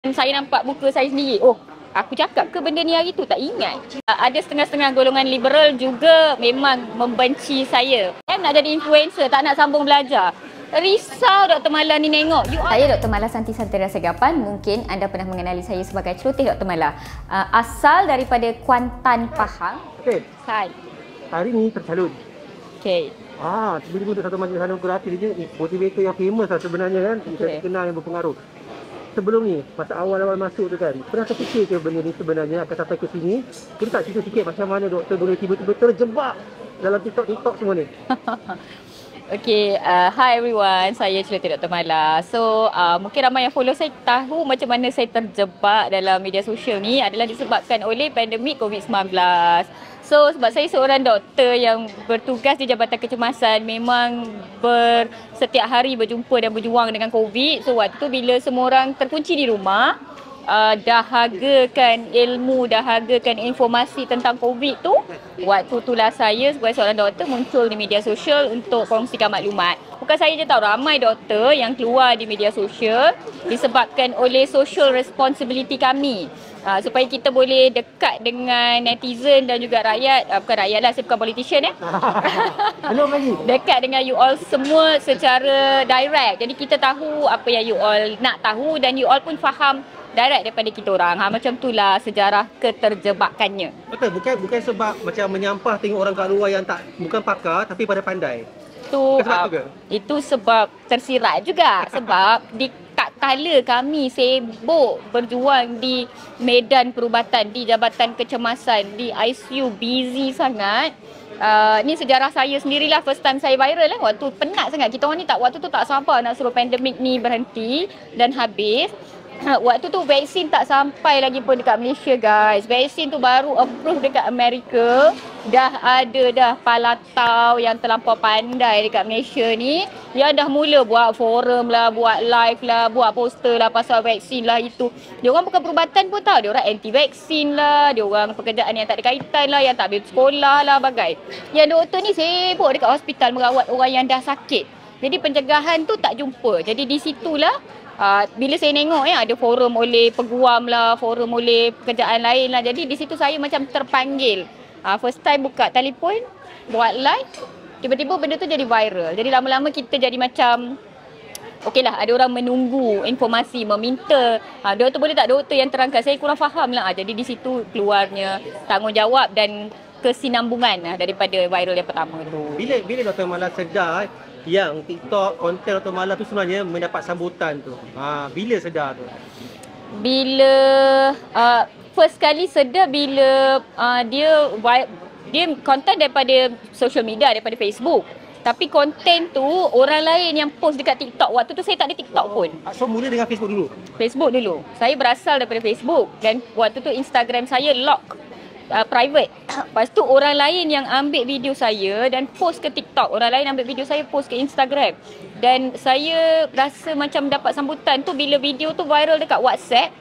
Saya nampak muka saya sendiri. Oh, aku cakap ke benda ni hari tu? Tak ingat. Ada setengah-setengah golongan liberal juga memang membenci saya. Nak jadi influencer, tak nak sambung belajar. Risau Dr. Mala ni nengok. Saya Dr. Mala Santi Santera Segapan. Mungkin anda pernah mengenali saya sebagai celoteh Dr. Mala. Asal daripada Kuantan, Pahang. Okay. Hai. Hari ni tercalon. Okay. Tiba-tiba untuk satu majlis salon kreatif dia motivator yang famous lah sebenarnya kan. Saya kenal yang berpengaruh. Sebelum ni, masa awal-awal masuk tu kan, pernah terfikir ke benda ni sebenarnya akan sampai ke sini? Kita tak cerita sikit macam mana doktor boleh tiba-tiba terjebak dalam TikTok semua ni? Okay, hi everyone, saya celoteh Dr. Mala. So, mungkin ramai yang follow saya tahu macam mana saya terjebak dalam media sosial ni adalah disebabkan oleh pandemik COVID-19. So, sebab saya seorang doktor yang bertugas di Jabatan Kecemasan, memang setiap hari berjumpa dan berjuang dengan COVID. So, waktu tu bila semua orang terkunci di rumah, dahagakan ilmu, dahagakan informasi tentang COVID tu, waktu itulah saya sebagai seorang doktor muncul di media sosial untuk kongsikan maklumat. Bukan saya je tahu, ramai doktor yang keluar di media sosial disebabkan oleh social responsibility kami. Supaya kita boleh dekat dengan netizen dan juga rakyat, bukan rakyat lah, saya bukan politician Belum lagi. dekat dengan you all semua secara direct. Jadi kita tahu apa yang you all nak tahu dan you all pun faham direct daripada kita orang. Macam itulah sejarah keterjebakannya. Betul, bukan sebab macam menyampah tengok orang kat luar yang bukan pakar tapi pada pandai. Itu sebab tersirat juga. Sebab tak kala kami sibuk berjuang di medan perubatan, di Jabatan Kecemasan, di ICU, busy sangat. Ni sejarah saya sendirilah, first time saya viral lah. Waktu penat sangat. Kita orang ni waktu tu tak sabar nak suruh pandemik ni berhenti dan habis. Waktu tu vaksin tak sampai lagi pun dekat Malaysia guys. Vaksin tu baru approve dekat Amerika. Dah ada dah palatau yang terlampau pandai dekat Malaysia ni, yang dah mula buat forum lah, buat live lah, buat poster lah pasal vaksin lah itu. Diorang bukan perubatan pun tahu. Diorang anti vaksin lah, diorang pekerjaan yang tak ada kaitan lah, yang tak habis sekolah lah bagai. Yang doktor ni sibuk dekat hospital merawat orang yang dah sakit. Jadi pencegahan tu tak jumpa. Jadi di situlah bila saya tengok ada forum oleh peguam lah, forum oleh pekerjaan lain lah. Jadi di situ saya macam terpanggil. First time buka telefon, buat live, tiba-tiba benda tu jadi viral. Jadi lama-lama kita jadi macam, okey lah, ada orang menunggu informasi, meminta. Doktor boleh tak doktor yang terangkan? Saya kurang faham lah. Jadi di situ keluarnya tanggungjawab dan kesinambungan daripada viral yang pertama tu. Bila Dr. Mala sedar yang TikTok, konten Dr. Mala tu sebenarnya mendapat sambutan tu? Bila sedar tu? Bila first kali sedar bila dia konten daripada social media, daripada Facebook. Tapi konten tu orang lain yang post dekat TikTok. Waktu tu saya tak ada TikTok pun. So mula dengan Facebook dulu? Facebook dulu. Saya berasal daripada Facebook dan waktu tu Instagram saya lock, private. Lepas tu orang lain yang ambil video saya dan post ke TikTok. Orang lain ambil video saya post ke Instagram. Dan saya rasa macam dapat sambutan tu bila video tu viral dekat WhatsApp.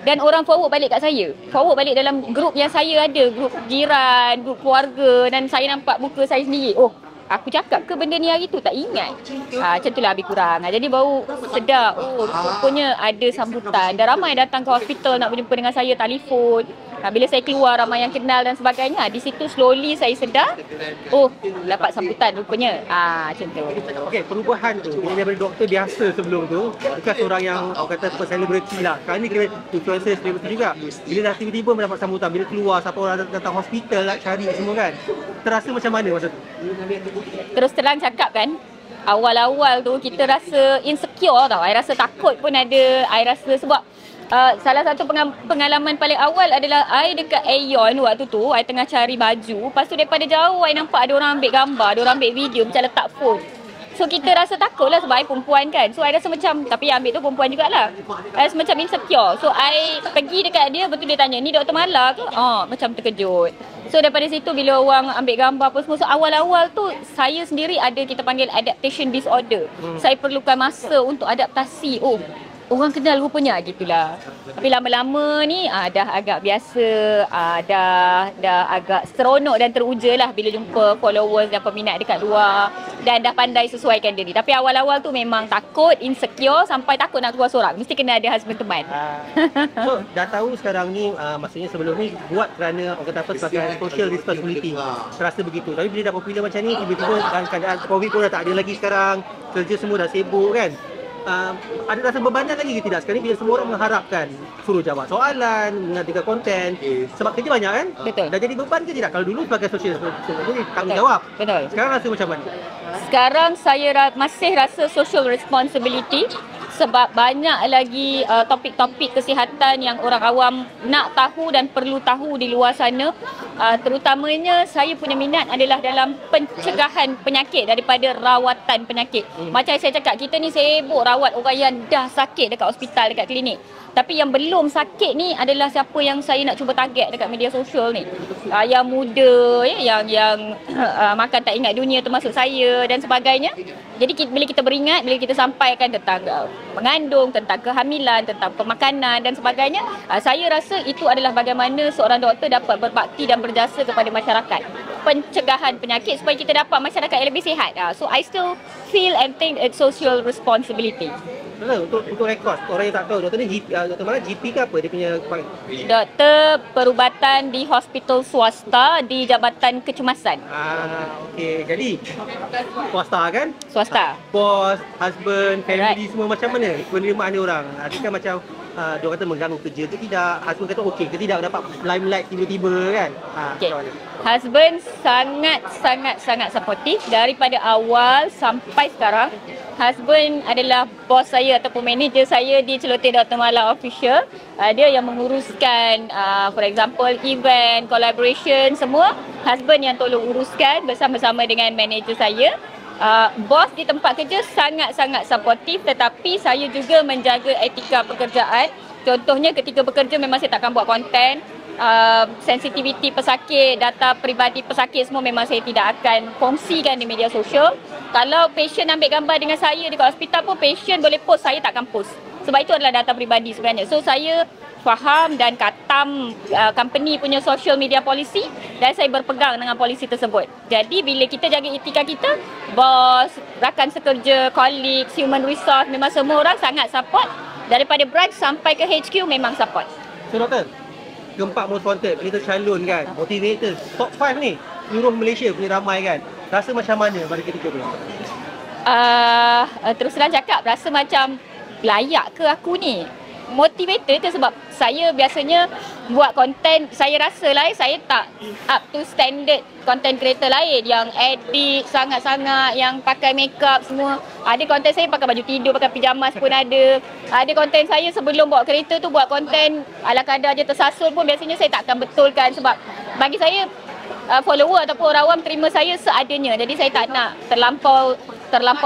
Dan orang forward balik kat saya. Forward balik dalam grup yang saya ada. Grup jiran, grup keluarga. Dan saya nampak muka saya sendiri. Oh, aku cakap ke benda ni hari tu? Tak ingat. Macam itulah lebih kurang. Jadi baru sedar. Oh, rupanya ada sambutan. Dan ramai datang ke hospital nak berjumpa dengan saya, telefon. Bila saya keluar, ramai yang kenal dan sebagainya. Di situ slowly saya sedar, oh, dapat sambutan rupanya. Macam tu. Okey, perubahan tu, bila daripada doktor biasa sebelum tu, bukan seorang yang orang kata selebriti lah. Sekarang ni kena influencer, selebriti juga. Bila dah tiba-tiba mendapat sambutan, bila keluar, siapa orang datang hospital nak cari semua kan, terasa macam mana masa tu? Terus terang cakap kan, awal-awal tu kita rasa insecure tau. I rasa takut pun ada. I rasa sebab salah satu pengalaman paling awal adalah I dekat Aeon waktu tu. I tengah cari baju. Lepas tu daripada jauh I nampak ada orang ambil gambar, ada orang ambil video macam letak phone. So kita rasa takut lah sebab I perempuan kan. So I rasa macam, tapi yang ambil tu perempuan jugalah. I rasa macam insecure. So I pergi dekat dia, betul dia tanya, ni Dr. Mala ke? Macam terkejut. So daripada situ bila orang ambil gambar apa semua, so awal-awal tu saya sendiri ada, kita panggil adaptation disorder. Saya perlukan masa untuk adaptasi. Oh, orang kenal rupanya, gitulah. Tapi lama-lama ni dah agak biasa, dah agak seronok dan teruja lah bila jumpa followers dan peminat dekat luar. dan dah pandai sesuaikan diri. Tapi awal-awal tu memang takut, insecure, sampai takut nak keluar sorak. Mesti kena ada husband teman. So, dah tahu sekarang ni, maksudnya sebelum ni buat kerana orang kata apa, sebagai social responsibility. Terasa begitu. Tapi bila dah popular macam ni, tiba-tiba dalam keadaan COVID pun dah tak ada lagi sekarang. Kerja semua dah sibuk kan. Ada rasa bebanan lagi ke tidak sekarang ni bila semua orang mengharapkan suruh jawab soalan, mengajarkan konten, sebab kerja banyak kan? Betul. Dah jadi beban ke tidak? Kalau dulu sebagai social jadi tanggungjawab. Betul. Sekarang rasa macam mana? Sekarang saya masih rasa social responsibility sebab banyak lagi topik-topik kesihatan yang orang awam nak tahu dan perlu tahu di luar sana. Terutamanya saya punya minat adalah dalam pencegahan penyakit daripada rawatan penyakit. Macam saya cakap, kita ni sibuk rawat orang yang dah sakit dekat hospital, dekat klinik. Tapi yang belum sakit ni adalah siapa yang saya nak cuba target dekat media sosial ni. Yang muda, yang makan tak ingat dunia, termasuk saya dan sebagainya. Jadi bila kita beringat, bila kita sampaikan tentang mengandung, tentang kehamilan, tentang pemakanan dan sebagainya, saya rasa itu adalah bagaimana seorang doktor dapat berbakti dan berjasa kepada masyarakat. Pencegahan penyakit supaya kita dapat masyarakat yang lebih sihat. So I still feel and think it's social responsibility. Untuk rekod, orang yang tak tahu, doktor ni doktor mana? GP ke apa dia punya? Doktor perubatan di hospital swasta di Jabatan Kecemasan. Okey. Jadi swasta kan? Swasta. Bos, husband, family, Right. semua macam mana penerimaan dia orang? Adakah macam dia kata mengganggu kerja ke tidak? Husband kata okey ke tidak dapat limelight tiba-tiba kan? Okay. Husband sangat supportive daripada awal sampai sekarang. Husband adalah bos saya ataupun manager saya di Celoteh Dr. Mala Official. Dia yang menguruskan for example event, collaboration, semua husband yang tolong uruskan bersama-sama dengan manager saya. Bos di tempat kerja sangat supportive, tetapi saya juga menjaga etika pekerjaan. Contohnya ketika bekerja memang saya takkan buat konten. Sensitiviti pesakit, data peribadi pesakit semua memang saya tidak akan kongsikan di media sosial. Kalau patient ambil gambar dengan saya dekat hospital pun, patient boleh post, saya takkan post. Sebab itu adalah data peribadi sebenarnya. So saya faham dan katam company punya social media policy dan saya berpegang dengan polisi tersebut. Jadi bila kita jaga etika kita, bos, rakan sekerja, colleagues, human resource, memang semua orang sangat support. Daripada branch sampai ke HQ memang support. So doktor, Gempak Most Wanted, kita calon kan, motivator, top 5 ni, seluruh Malaysia punya ramai kan. Rasa macam mana pada ketika tu? Terus terang cakap, rasa macam layak ke aku ni? Motivator ke sebab saya biasanya buat konten, saya rasa lah saya tak up to standard content creator lain yang edit sangat-sangat, yang pakai makeup semua. Ada konten saya pakai baju tidur, pakai pijamas pun ada. Ada konten saya sebelum bawa kereta tu buat konten ala kadar je tersasul pun biasanya saya tak akan betulkan sebab bagi saya follower ataupun orang awam terima saya seadanya. Jadi saya tak nak terlampau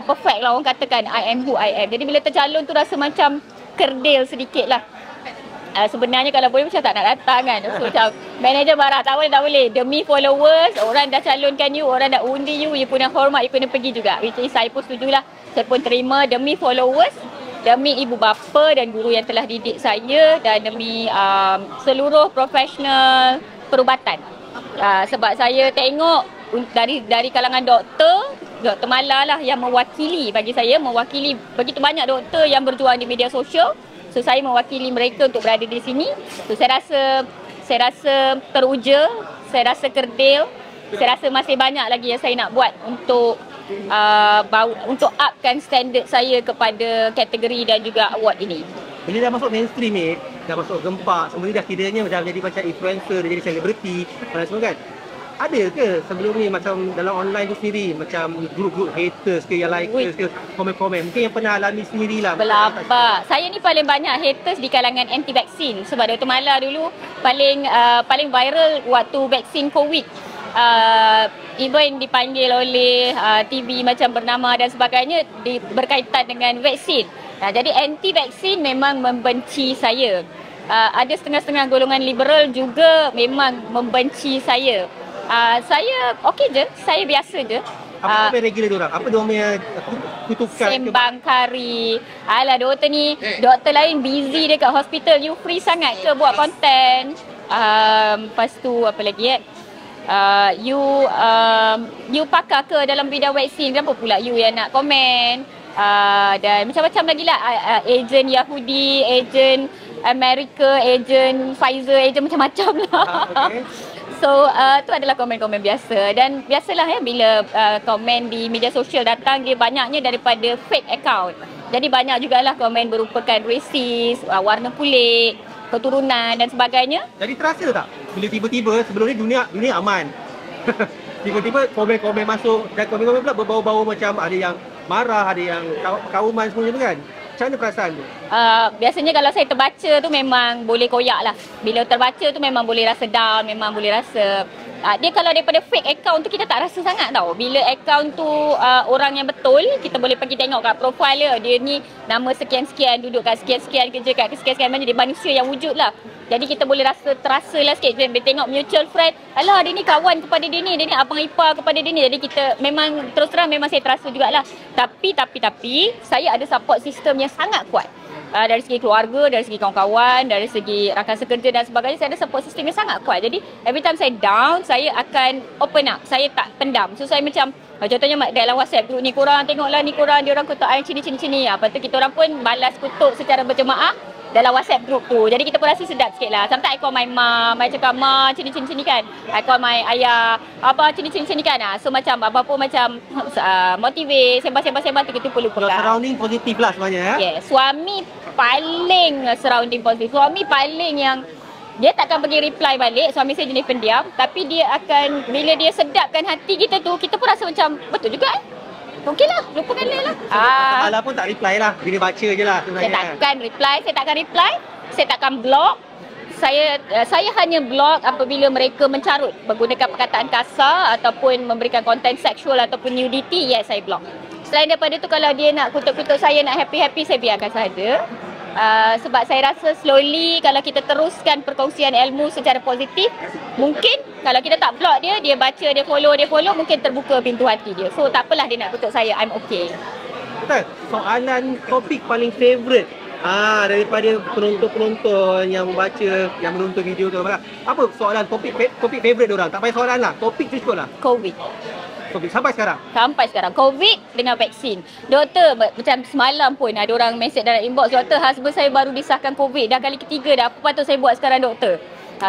perfect lah, orang katakan I am who I am. Jadi bila tercalon tu rasa macam kerdil sedikit lah. Sebenarnya kalau boleh macam tak nak datang kan. So macam manager marah, tak boleh. Demi followers, orang dah calonkan you, orang dah undi you, you punya hormat, you kena pergi juga. Which is saya pun setujulah. Saya pun terima demi followers, demi ibu bapa dan guru yang telah didik saya dan demi seluruh profesional perubatan. Sebab saya tengok dari kalangan Dr. Mala lah yang mewakili bagi saya, mewakili begitu banyak doktor yang berjuang di media sosial. So saya mewakili mereka untuk berada di sini. So saya rasa teruja, saya rasa kerdil, saya rasa masih banyak lagi yang saya nak buat untuk upkan standard saya kepada kategori dan juga award ini. Bila dah masuk mainstream ni, dah masuk Gempak, semua ni dah kiranya dah jadi macam influencer, dah jadi selebriti dan semua kan. Ada ke sebelum ni macam dalam online tu sendiri, macam grup-grup haters ke, yang likers ke, komen-komen mungkin yang pernah alami sendirilah? Belabak. Saya ni paling banyak haters di kalangan anti-vaksin sebab Dr. Mala dulu paling viral waktu vaksin COVID. Even dipanggil oleh TV macam bernama dan sebagainya berkaitan dengan vaksin. Jadi anti-vaksin memang membenci saya. Ada setengah-setengah golongan liberal juga memang membenci saya. Saya okey je, saya biasa je. Apa regular diorang? Apa diorang punya kutukan? Sembang kari. Alah doktor ni, doktor lain busy dekat hospital. You free sangat ke buat konten? Lepas tu apa lagi You pakar ke dalam bidang vaksin, kenapa pula you yang nak komen? Dan macam-macam lagi lah, ejen Yahudi, ejen Amerika, ejen Pfizer, ejen macam-macam lah. Okay. So tu adalah komen-komen biasa, dan biasalah ya bila komen di media sosial datang, dia banyaknya daripada fake account. Jadi banyak jugalah komen berupakan racist, warna kulit, keturunan dan sebagainya. Jadi terasa tak bila tiba-tiba sebelum ni dunia aman. Tiba-tiba komen-komen masuk, dan komen-komen pula berbau-bau macam ada yang marah, ada yang kauman semuanya tu kan. Macam mana perasaan tu? Biasanya kalau saya terbaca tu memang boleh koyak lah. Bila terbaca tu memang boleh rasa down, memang boleh rasa dia kalau daripada fake account tu kita tak rasa sangat tau. Bila account tu orang yang betul, kita boleh pergi tengok kat profile dia ni nama sekian-sekian, duduk kat sekian-sekian, kerja kat sekian-sekian, macam dia manusia yang wujud lah. Jadi kita boleh terasa lah sikit. Bila tengok mutual friend, alah dia ni kawan kepada dia ni abang ipar kepada dia ni. Jadi kita memang terus terang memang saya terasa jugalah. Tapi saya ada support system yang sangat kuat. Dari segi keluarga, dari segi kawan-kawan, dari segi rakan sekerja dan sebagainya, saya ada support system yang sangat kuat. Jadi every time saya down, saya akan open up. Saya tak pendam. So saya macam contohnya dalam WhatsApp group ni, korang tengoklah ni korang, dia orang kutuk I cini. Lepas tu kita orang pun balas kutuk secara berjemaah dalam WhatsApp group tu. Jadi kita pun rasa sedap sikit lah. Sometimes I call my mom, I cakap ma cini kan. I call my ayah, abah cini kan. So macam abah pun macam motivate, sembang-sembang tu kita perlu Your pegang. surrounding positif lah sebenarnya. Yeah, suami paling surrounding positif. Suami paling yang dia takkan pergi reply balik. Suami saya jenis pendiam, tapi dia akan, bila dia sedapkan hati kita tu, kita pun rasa macam betul juga okey lah, lupakan dia lah. Malah pun tak reply lah, bila baca je lah sebenarnya. Saya takkan reply, saya takkan block. Saya hanya block apabila mereka mencarut, menggunakan perkataan kasar ataupun memberikan konten seksual ataupun nudity, yes saya block. Selain daripada tu, kalau dia nak kutuk-kutuk saya, nak happy-happy, saya biarkan sahaja. Sebab saya rasa slowly kalau kita teruskan perkongsian ilmu secara positif, mungkin kalau kita tak block dia, dia baca, dia follow, mungkin terbuka pintu hati dia. So tak apalah dia nak kutuk saya, I'm okay. Betul. Soalan topik paling favourite daripada penonton-penonton yang membaca, yang menonton video tu, apa soalan topik favourite diorang? Tak payah soalan lah, topik tu cukup lah. COVID. Sampai sekarang COVID dengan vaksin. Doktor macam semalam pun ada orang mesej dalam inbox, doktor husband saya baru disahkan COVID, dah kali ketiga dah, apa patut saya buat sekarang doktor?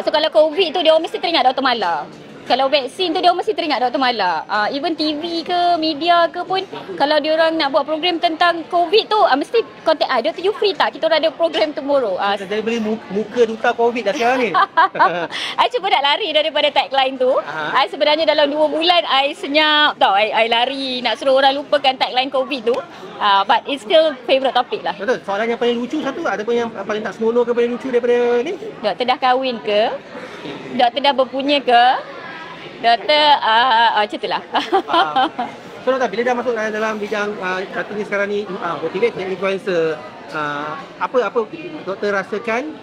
So kalau COVID tu dia orang mesti teringat Dr. Mala. Kalau vaksin tu dia orang mesti teringat Dr. Mala. Even TV ke media ke pun, kalau dia orang nak buat program tentang COVID tu mesti contact Dr. you free tak? Kita orang ada program tomorrow. Jadi beli muka duta COVID dah sekarang ni. I cuba nak lari daripada tagline tu. I sebenarnya dalam 2 bulan I senyap tau. I lari nak suruh orang lupakan tagline COVID tu. But it's still favourite topic lah. Betul. Soalan yang paling lucu satu, ada pun yang paling tak senonoh ke, paling lucu daripada ni? Doktor dah kahwin ke? Doktor dah berpunya ke? Doktor, macam tu lah. So doktor, bila dah masuk dalam bidang katanya sekarang ni motivate dan influencer, apa doktor rasakan,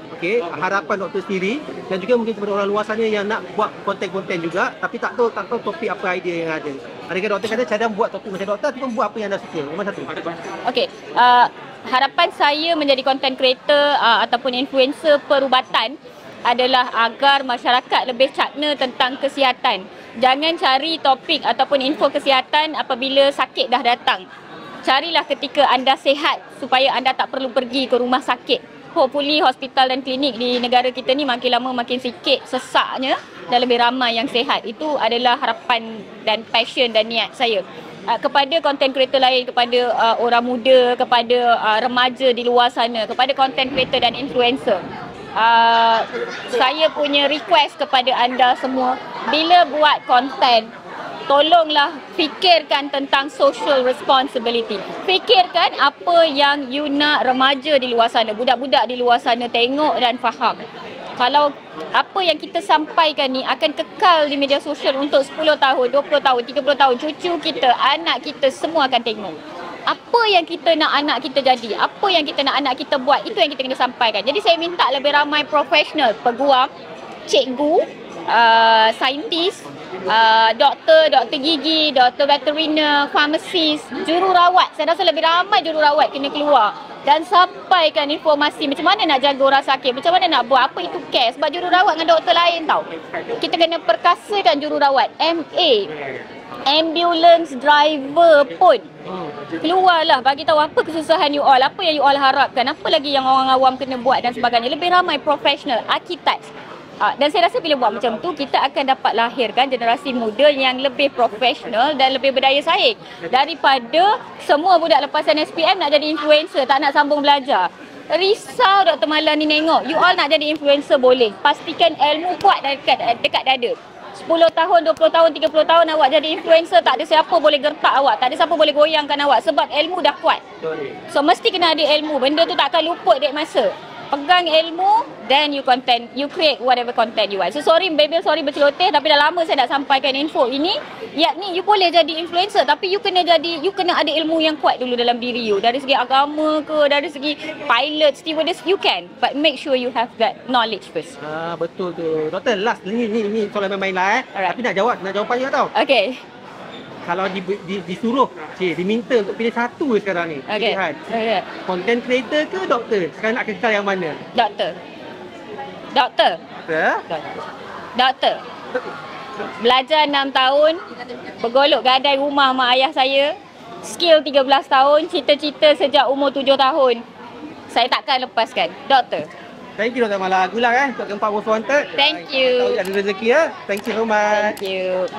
harapan doktor sendiri dan juga mungkin kepada orang luar sana yang nak buat konten-konten juga tapi tak tahu topik apa idea yang ada. Adakah doktor kata cadang buat topik macam doktor ataupun buat apa yang anda suka? Memang satu. Okey, harapan saya menjadi content creator ataupun influencer perubatan adalah agar masyarakat lebih cakna tentang kesihatan. Jangan cari topik ataupun info kesihatan apabila sakit dah datang. Carilah ketika anda sihat supaya anda tak perlu pergi ke rumah sakit. Hopefully hospital dan klinik di negara kita ni makin lama makin sikit sesaknya dan lebih ramai yang sihat. Itu adalah harapan dan passion dan niat saya. Kepada content creator lain, kepada orang muda, kepada remaja di luar sana, kepada content creator dan influencer, saya punya request kepada anda semua, bila buat konten, tolonglah fikirkan tentang social responsibility. Fikirkan apa yang you nak remaja di luar sana, budak-budak di luar sana tengok dan faham. Kalau apa yang kita sampaikan ni akan kekal di media sosial untuk 10 tahun, 20 tahun, 30 tahun, cucu kita, anak kita semua akan tengok. Apa yang kita nak anak kita jadi, apa yang kita nak anak kita buat, itu yang kita kena sampaikan. Jadi saya minta lebih ramai profesional, peguam, cikgu, saintis, doktor gigi, doktor veteriner, farmasis, jururawat. Saya rasa lebih ramai jururawat kena keluar dan sampaikan informasi macam mana nak jaga orang sakit, macam mana nak buat, apa itu care. Sebab jururawat dengan doktor lain tau. Kita kena perkasakan jururawat. MA, ambulance driver pun keluarlah bagi tahu apa kesusahan you all, apa yang you all harapkan, apa lagi yang orang awam kena buat dan sebagainya. Lebih ramai profesional, architects. Dan saya rasa bila buat macam tu, kita akan dapat lahirkan generasi muda yang lebih profesional dan lebih berdaya saing daripada semua budak lepasan SPM nak jadi influencer, tak nak sambung belajar. Risau Dr. Mala ni nengok, you all nak jadi influencer boleh, pastikan ilmu kuat dekat dada. 10 tahun, 20 tahun, 30 tahun awak jadi influencer, tak ada siapa boleh gertak awak, tak ada siapa boleh goyangkan awak sebab ilmu dah kuat. So mesti kena ada ilmu, benda tu tak akan luput dek masa. Pegang ilmu, then you create whatever content you want. So sorry baby, sorry berceloteh, tapi dah lama saya nak sampaikan info ini. Yakni you boleh jadi influencer, tapi you kena ada ilmu yang kuat dulu dalam diri you. Dari segi agama ke, dari segi pilot, stewardess, you can. But make sure you have that knowledge first. Betul tu. Doktor, last ni soalan main-main lah Alright. Tapi nak jawapannya tau. Okay. Kalau disuruh, diminta untuk pilih satu sekarang ni. Okay. Pilihan. Okay. Content creator ke doktor? Sekarang nak kekal yang mana? Doktor. Doktor? Doktor. Belajar 6 tahun, bergolok gadai rumah mak ayah saya. Skill 13 tahun, cita-cita sejak umur 7 tahun. Saya takkan lepaskan. Doktor. Thank you Dr. Mala. Good luck untuk Gempak Most Wanted. Thank you. Tahu ada rezeki ya. Thank you so much. Thank you.